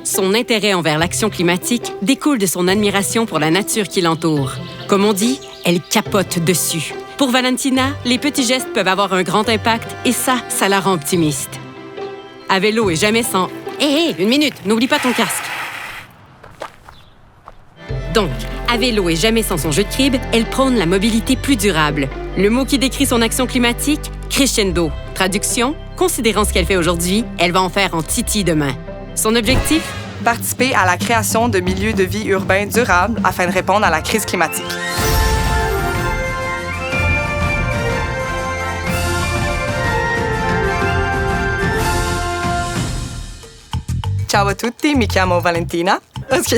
Son intérêt envers l'action climatique découle de son admiration pour la nature qui l'entoure. Comme on dit, elle capote dessus. Pour Valentina, les petits gestes peuvent avoir un grand impact et ça la rend optimiste. À vélo et jamais sans « Hé, une minute, n'oublie pas ton casque !» Donc, à vélo et jamais sans son jeu de crib, elle prône la mobilité plus durable. Le mot qui décrit son action climatique, crescendo. Traduction, considérant ce qu'elle fait aujourd'hui, elle va en faire en titi demain. Son objectif? Participer à la création de milieux de vie urbains durables afin de répondre à la crise climatique. Ciao a tutti, mi chiamo Valentina. OK.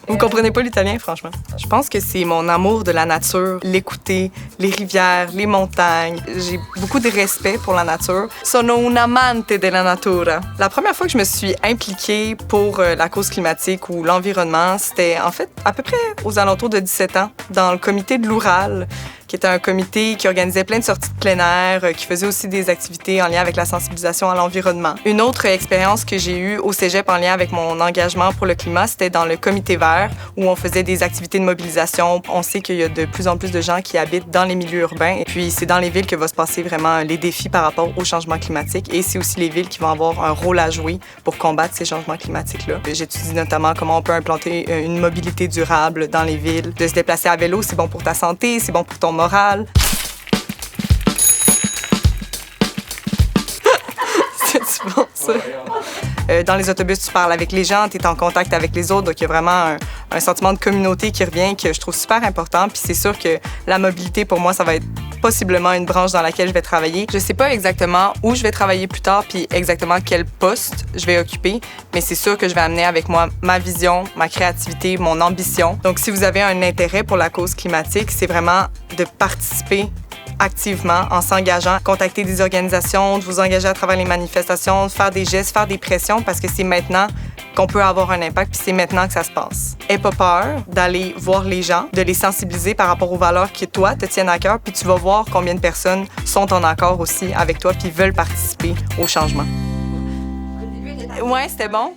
Vous comprenez pas l'italien, franchement. Je pense que c'est mon amour de la nature, l'écouter, les rivières, les montagnes. J'ai beaucoup de respect pour la nature. Sono un amante della natura. La première fois que je me suis impliquée pour la cause climatique ou l'environnement, c'était en fait à peu près aux alentours de 17 ans, dans le comité de l'Oural, qui était un comité qui organisait plein de sorties de plein air, qui faisait aussi des activités en lien avec la sensibilisation à l'environnement. Une autre expérience que j'ai eue au cégep en lien avec mon engagement pour le climat, c'était dans le comité vert, où on faisait des activités de mobilisation. On sait qu'il y a de plus en plus de gens qui habitent dans les milieux urbains, et puis c'est dans les villes que va se passer vraiment les défis par rapport au changement climatique, et c'est aussi les villes qui vont avoir un rôle à jouer pour combattre ces changements climatiques-là. J'étudie notamment comment on peut implanter une mobilité durable dans les villes. De se déplacer à vélo, c'est bon pour ta santé, c'est bon pour ton moral. C'est bon, ça? Dans les autobus, tu parles avec les gens, tu es en contact avec les autres, donc il y a vraiment un sentiment de communauté qui revient, que je trouve super important. Puis c'est sûr que la mobilité, pour moi, ça va être possiblement une branche dans laquelle je vais travailler. Je sais pas exactement où je vais travailler plus tard, puis exactement quel poste je vais occuper, mais c'est sûr que je vais amener avec moi ma vision, ma créativité, mon ambition. Donc si vous avez un intérêt pour la cause climatique, c'est vraiment de participer activement en s'engageant, contacter des organisations, de vous engager à travers les manifestations, de faire des gestes, faire des pressions, parce que c'est maintenant qu'on peut avoir un impact, puis c'est maintenant que ça se passe. Aie pas peur d'aller voir les gens, de les sensibiliser par rapport aux valeurs qui, toi, te tiennent à cœur, puis tu vas voir combien de personnes sont en accord aussi avec toi, puis veulent participer au changement. Ouais, c'était bon.